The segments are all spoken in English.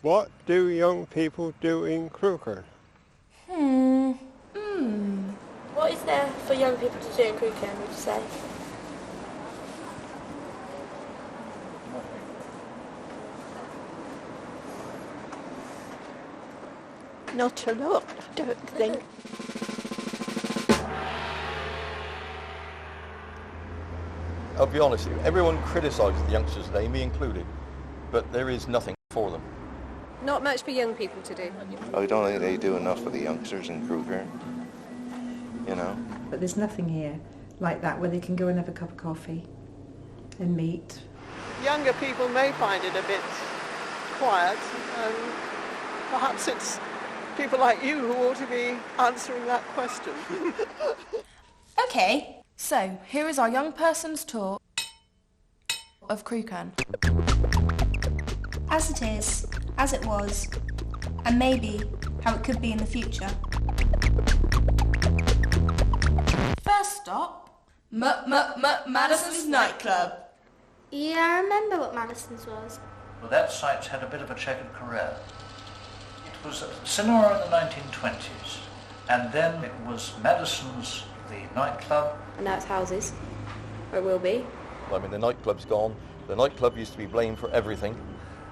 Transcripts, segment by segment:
What do young people do in Crewkerne? What is there for young people to do in Crewkerne, would you say? Not a lot, I don't think. I'll be honest with you, everyone criticises the youngsters today, me included, but there is nothing for them. Not much for young people to do. I don't think they do enough for the youngsters in Crewkerne, you know. But there's nothing here like that where they can go and have a cup of coffee and meet. Younger people may find it a bit quiet, and perhaps it's people like you who ought to be answering that question. Okay, so here is our young person's tour of Crewkerne. As it is, as it was, and maybe how it could be in the future. First stop, Madison's nightclub. Yeah, I remember what Madison's was. Well, that site's had a bit of a checkered career. It was a cinema in the 1920s, and then it was Madison's, the nightclub. And now it's houses, or it will be. I mean, the nightclub's gone. The nightclub used to be blamed for everything.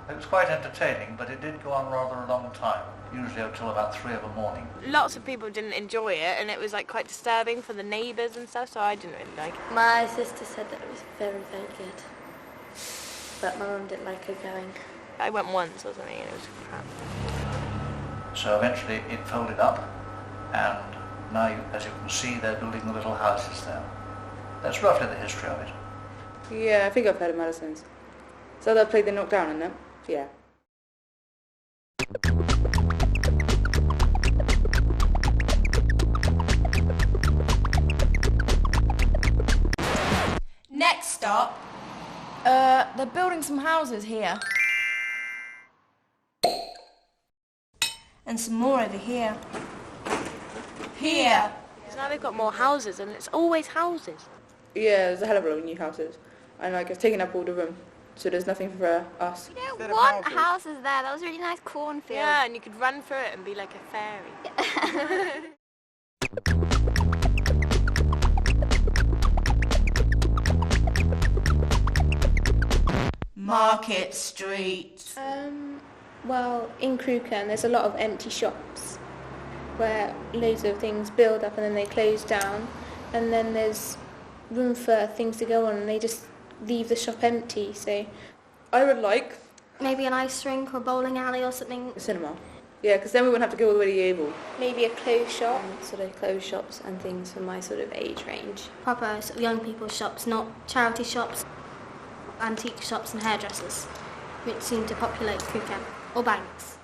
It was quite entertaining, but it did go on rather a long time, usually until about 3 a.m. Lots of people didn't enjoy it, and it was like quite disturbing for the neighbours and stuff, so I didn't really like it. My sister said that it was very, very good. But my mum didn't like her going. I went once or something and it was crap. So eventually it folded up, and now, as you can see, they're building the little houses there. That's roughly the history of it. Yeah, I think I've heard of Madison's. So they played the knockdown in them? Yeah. Next stop, they're building some houses here. And some more over here. Here. So now they've got more houses, and it's always houses. Yeah, there's a hell of a lot of new houses. And like, it's taken up all the room. So there's nothing for us. You don't want houses there. That was a really nice cornfield. Yeah, and you could run through it and be like a fairy. Market Street. Well, in Crewkerne there's a lot of empty shops where loads of things build up and then they close down, and then there's room for things to go on and they just leave the shop empty. So I would like maybe an ice rink or bowling alley or something. a cinema. Yeah, because then we wouldn't have to go all the way to Yable. Maybe a clothes shop. Sort of clothes shops and things for my sort of age range. Proper sort of young people's shops, not charity shops, antique shops and hairdressers, which seem to populate Crewkerne, or banks.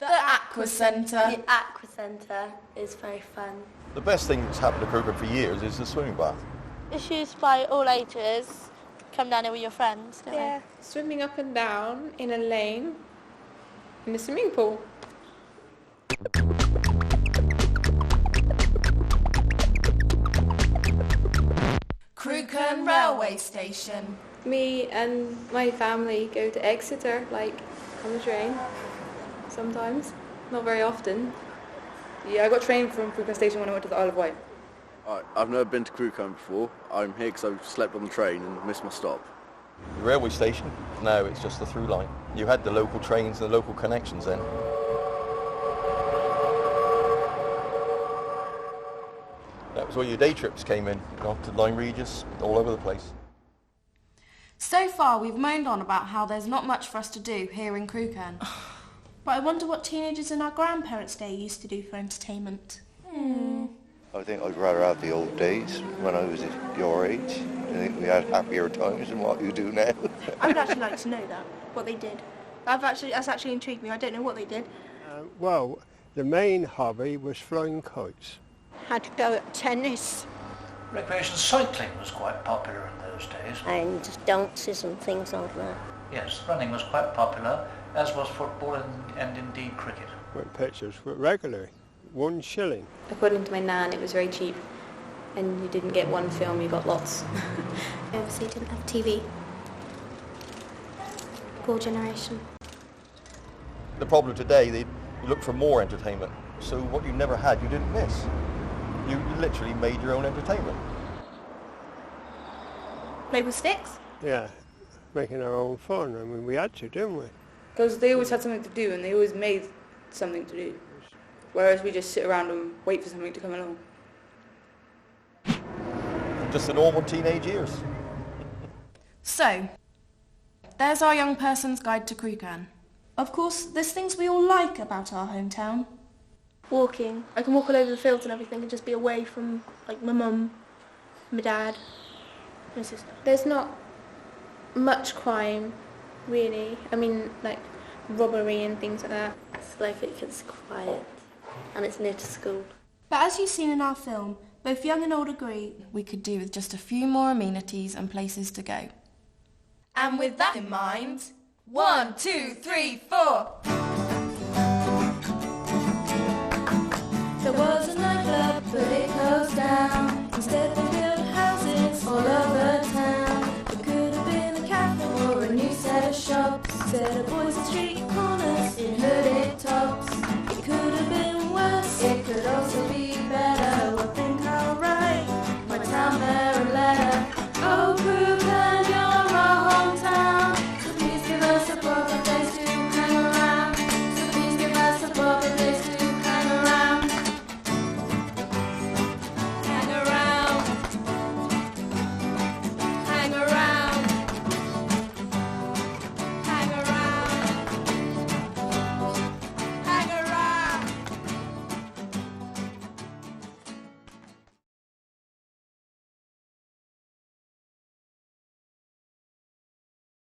The Aqua Centre. The Aqua Centre is very fun. The best thing that's happened to Crewkerne for years is the swimming bath. It's used by all ages. Come down here with your friends, don't Yeah, swimming up and down in a lane in a swimming pool. Crewkerne Railway Station. Me and my family go to Exeter, like, on the train, sometimes. Not very often. Yeah, I got trained from Crewkerne Station when I went to the Isle of Wight. I've never been to Crewkerne before. I'm here because I slept on the train and missed my stop. The railway station, now it's just the through line. You had the local trains and the local connections then. That was where your day trips came in, to Lyme Regis, all over the place. So far we've moaned on about how there's not much for us to do here in Crewkerne. But I wonder what teenagers in our grandparents' day used to do for entertainment. I think I'd rather have the old days when I was your age. I think we had happier times than what you do now. I would actually like to know that, what they did. That's actually intrigued me. I don't know what they did. Well, the main hobby was flying kites. Had to go at tennis. Recreation cycling was quite popular in those days. And just dances and things like that. Yes, running was quite popular, as was football and indeed cricket. Went pictures regularly. 1 shilling. According to my nan, it was very cheap. And you didn't get one film, you got lots. Obviously didn't have TV. poor generation. The problem today, you look for more entertainment. So what you never had, you didn't miss. You literally made your own entertainment. Play with sticks? Yeah, making our own fun. I mean, we had to, didn't we? Because they always had something to do and they always made something to do. Whereas we just sit around and wait for something to come along. Just the normal teenage years. So, there's our young person's guide to Crewkerne. Of course, there's things we all like about our hometown. Walking. I can walk all over the fields and everything and just be away from, like, my mum, my dad, my sister. There's not much crime, really. I mean, like, robbery and things like that. Slowthwaite is quiet and it's near to school. But as you've seen in our film, both young and old agree we could do with just a few more amenities and places to go. And with that in mind, 1, 2, 3, 4. There was a nightclub, but it closed down. Instead they built houses all over town. It could have been a cafe or a new set of shops. Set of boys in the street